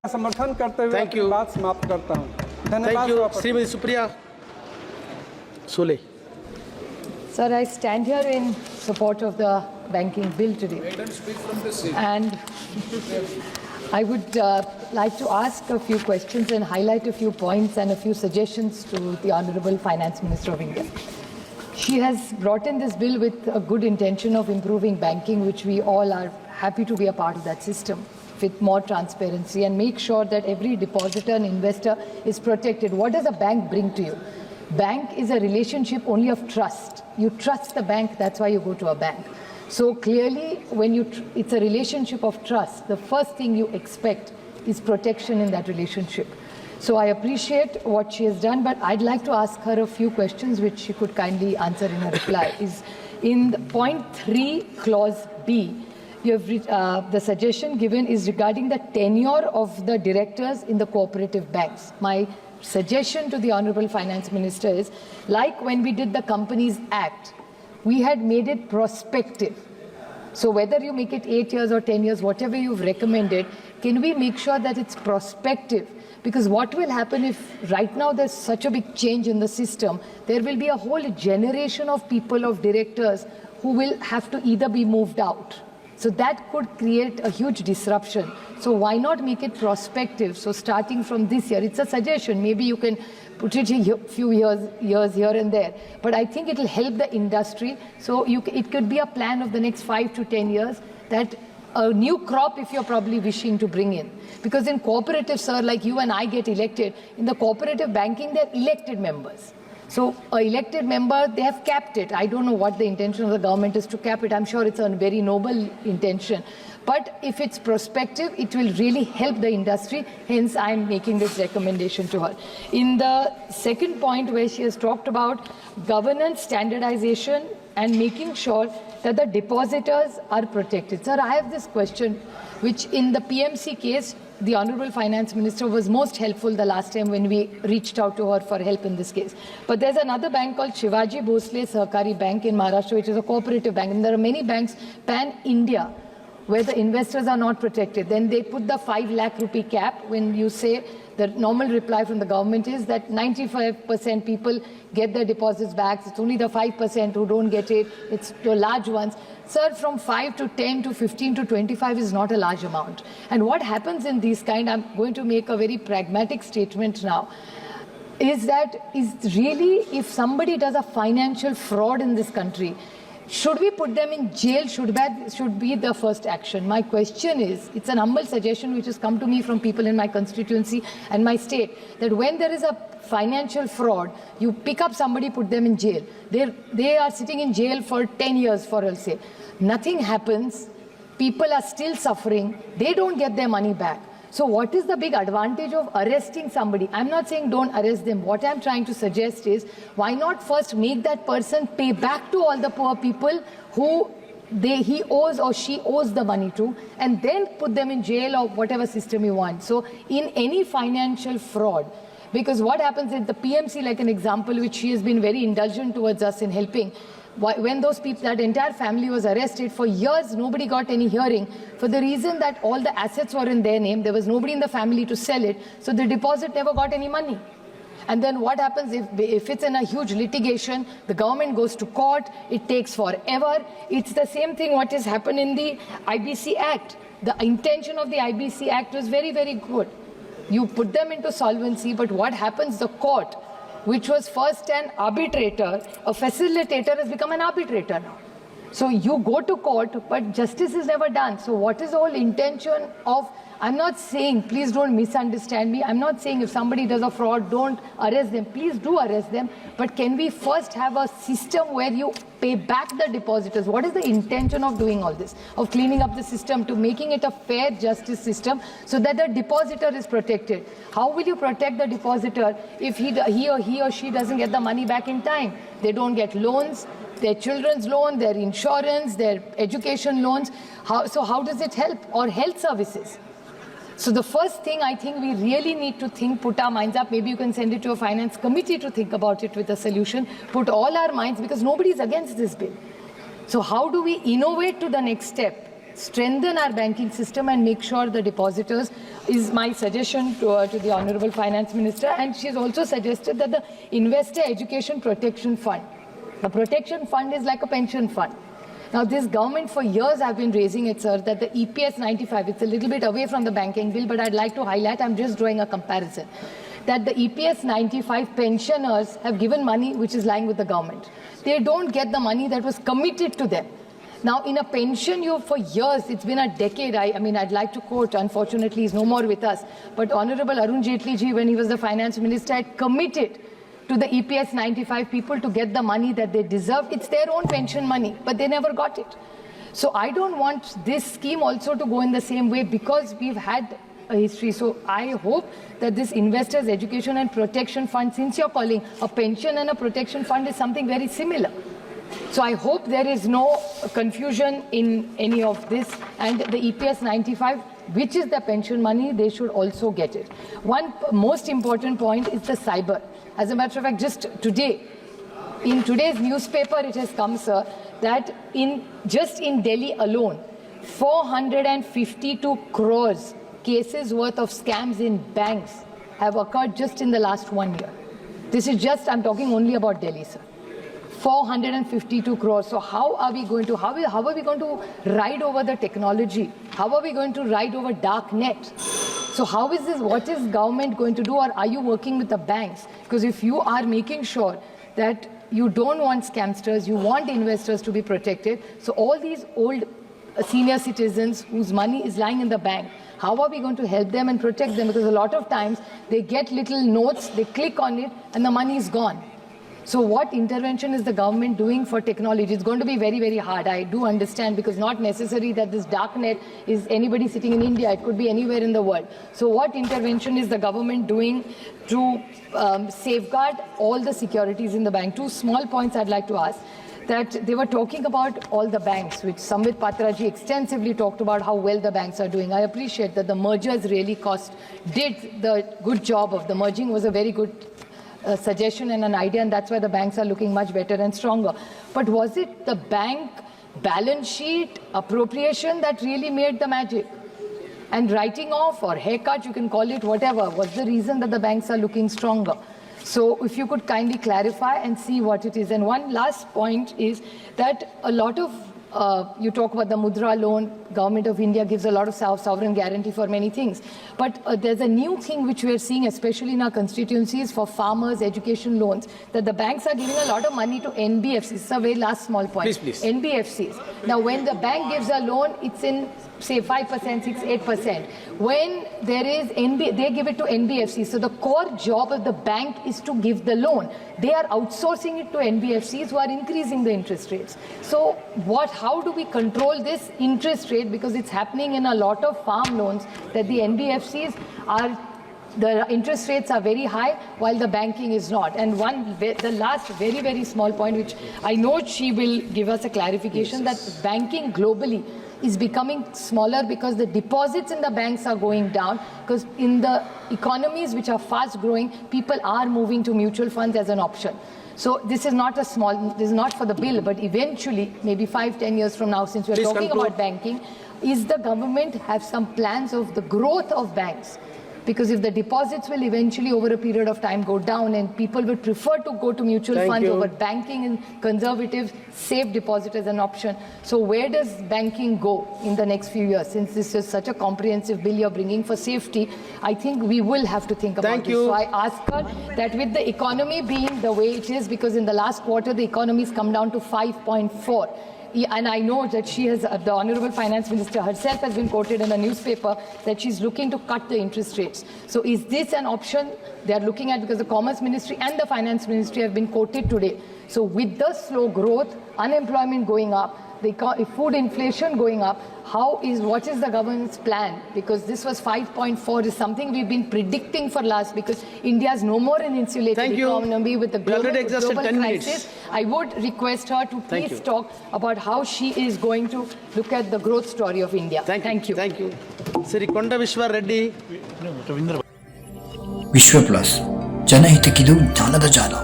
समर्थन करते हुए अपनी बात समाप्त करता हूं। धन्यवाद। Shrimati Supriya Sule. Sir, I stand here in support of the banking bill today. And I would like to ask a few questions and highlight a few points and a few suggestions to the Honorable Finance Minister of India. She has brought in this bill with a good intention of improving banking, which we all are happy to be a part of that system, with more transparency and make sure that every depositor and investor is protected. What does a bank bring to you? Bank is a relationship only of trust. You trust the bank, that's why you go to a bank. So clearly, when it's a relationship of trust, the first thing you expect is protection in that relationship. So I appreciate what she has done, but I'd like to ask her a few questions which she could kindly answer in her reply. Is in point 3, clause B, you have the suggestion given is regarding the tenure of the directors in the cooperative banks. My suggestion to the Honorable Finance Minister is, like when we did the Companies Act, we had made it prospective. So whether you make it 8 years or 10 years, whatever you've recommended, can we make sure that it's prospective? Because what will happen if right now there's such a big change in the system, there will be a whole generation of people, of directors, who will have to either be moved out. So that could create a huge disruption. So why not make it prospective? So starting from this year, it's a suggestion. Maybe you can put it a few years here and there. But I think it will help the industry. So it could be a plan of the next 5 to 10 years that a new crop, if you're probably wishing to bring in. Because in cooperative, sir, like you and I get elected, in the cooperative banking, they're elected members. So an elected member, they have capped it. I don't know what the intention of the government is to cap it. I'm sure it's a very noble intention. But if it's prospective, it will really help the industry. Hence, I'm making this recommendation to her. In the second point where she has talked about governance, standardization, and making sure that the depositors are protected. Sir, I have this question, which in the PMC case, the Honorable Finance Minister was most helpful the last time when we reached out to her for help in this case. But there's another bank called Shivaji Bhosle Sahakari Bank in Maharashtra, which is a cooperative bank. And there are many banks pan-India where the investors are not protected. Then they put the 5 lakh rupee cap. When you say, the normal reply from the government is that 95% people get their deposits back. It's only the 5% who don't get it. It's the large ones. Sir, from 5 to 10 to 15 to 25 is not a large amount. And what happens in these kind, I'm going to make a very pragmatic statement now, is really if somebody does a financial fraud in this country, should we put them in jail? Should be the first action. My question is, it's an humble suggestion which has come to me from people in my constituency and my state, that when there is a financial fraud, you pick up somebody, put them in jail. They are sitting in jail for 10 years, for I'll say. Nothing happens. People are still suffering. They don't get their money back. So what is the big advantage of arresting somebody? I'm not saying don't arrest them. What I'm trying to suggest is, why not first make that person pay back to all the poor people who he owes or she owes the money to, and then put them in jail or whatever system you want. So in any financial fraud, because what happens is the PMC, like an example, which she has been very indulgent towards us in helping, when those people, that entire family was arrested, for years nobody got any hearing for the reason that all the assets were in their name. There was nobody in the family to sell it. So the deposit never got any money. And then what happens if it's in a huge litigation, the government goes to court, it takes forever. It's the same thing what has happened in the IBC Act. The intention of the IBC Act was very, very good. You put them into solvency, but what happens? The court, which was first an arbitrator, a facilitator has become an arbitrator now. So you go to court, but justice is never done. So what is the whole intention of, I'm not saying, please don't misunderstand me, I'm not saying if somebody does a fraud, don't arrest them. Please do arrest them. But can we first have a system where you pay back the depositors? What is the intention of doing all this? Of cleaning up the system to making it a fair justice system so that the depositor is protected? How will you protect the depositor if he or she doesn't get the money back in time? They don't get loans, their children's loan, their insurance, their education loans. So how does it help? Or health services. So the first thing I think we really need to think, put our minds up, maybe you can send it to a finance committee to think about it with a solution, put all our minds, because nobody is against this bill. So how do we innovate to the next step? strengthen our banking system and make sure the depositors is my suggestion to the Honorable Finance Minister. And she's also suggested that the Investor Education Protection Fund. The protection fund is like a pension fund. Now, this government for years have been raising it, sir, that the EPS 95, it's a little bit away from the banking bill, but I'd like to highlight, I'm just drawing a comparison, that the EPS 95 pensioners have given money which is lying with the government. They don't get the money that was committed to them. Now, in a pension, for years, it's been a decade. I mean, I'd like to quote, unfortunately, he's no more with us, but Honorable Arun Jaitley ji, when he was the finance minister, had committed to the EPS 95 people to get the money that they deserve. It's their own pension money, but they never got it. So I don't want this scheme also to go in the same way because we've had a history. So I hope that this Investors Education and Protection Fund, since you're calling a pension and a protection fund is something very similar. So I hope there is no confusion in any of this, and the EPS 95, which is the pension money, they should also get it. One most important point is the cyber. As a matter of fact, just today, in today's newspaper, it has come, sir, that just in Delhi alone, 452 crores cases worth of scams in banks have occurred just in the last 1 year. This is just, I'm talking only about Delhi, sir. 452 crores. So how are we going to ride over the technology? How are we going to ride over dark net? So how is this, what is government going to do, or are you working with the banks? Because if you are making sure that you don't want scamsters, you want investors to be protected, so all these old senior citizens whose money is lying in the bank, how are we going to help them and protect them? Because a lot of times they get little notes, they click on it and the money is gone. So what intervention is the government doing for technology? It's going to be very, very hard. I do understand, because not necessary that this dark net is anybody sitting in India. It could be anywhere in the world. So what intervention is the government doing to safeguard all the securities in the bank? Two small points I'd like to ask. That they were talking about all the banks, which Sambit Patraji extensively talked about how well the banks are doing. I appreciate that the mergers really did the good job of the merging, was a very good suggestion and an idea, and that's why the banks are looking much better and stronger. But was it the bank balance sheet appropriation that really made the magic? And writing off or haircut, you can call it whatever, was the reason that the banks are looking stronger? So if you could kindly clarify and see what it is. And one last point is that a lot of you talk about the Mudra loan, Government of India gives a lot of sovereign guarantee for many things. But there's a new thing which we are seeing, especially in our constituencies, for farmers' education loans, that the banks are giving a lot of money to NBFCs. It's a very last small point. Please. NBFCs. Now, when the bank gives a loan, it's in, say, 5%, 6, 8%. When there is they give it to NBFCs. So the core job of the bank is to give the loan. They are outsourcing it to NBFCs who are increasing the interest rates. So how do we control this interest rate? Because it's happening in a lot of farm loans that the NBFCs the interest rates are very high while the banking is not. And the last very, very small point, which I know she will give us a clarification, that banking globally is becoming smaller because the deposits in the banks are going down, because in the economies which are fast growing, people are moving to mutual funds as an option. So this is not this is not for the bill, but eventually, maybe 5-10 years from now, since we're talking about banking, is the government have some plans of the growth of banks? Because if the deposits will eventually over a period of time go down and people will prefer to go to mutual funds over banking and conservative safe deposit as an option. So where does banking go in the next few years? Since this is such a comprehensive bill you're bringing for safety, I think we will have to think about this. So I ask her that with the economy being the way it is, because in the last quarter the economy has come down to 5.4. And I know that she has, the Honorable Finance Minister herself has been quoted in a newspaper that she's looking to cut the interest rates. So is this an option they are looking at? Because the Commerce Ministry and the Finance Ministry have been quoted today. So with the slow growth, unemployment going up, the food inflation going up, what is the government's plan? Because this was 5.4 is something we've been predicting for last, because India is no more an insulated economy with the global crisis. I would request her to please talk about how she is going to look at the growth story of India. Thank you. Thank you. Sri Konda Vishwa Reddy. ವಿಶ್ವ plus ಜನಹಿತಕ್ಕಿದು ಜ್ಞಾನದ ಜಾಲ.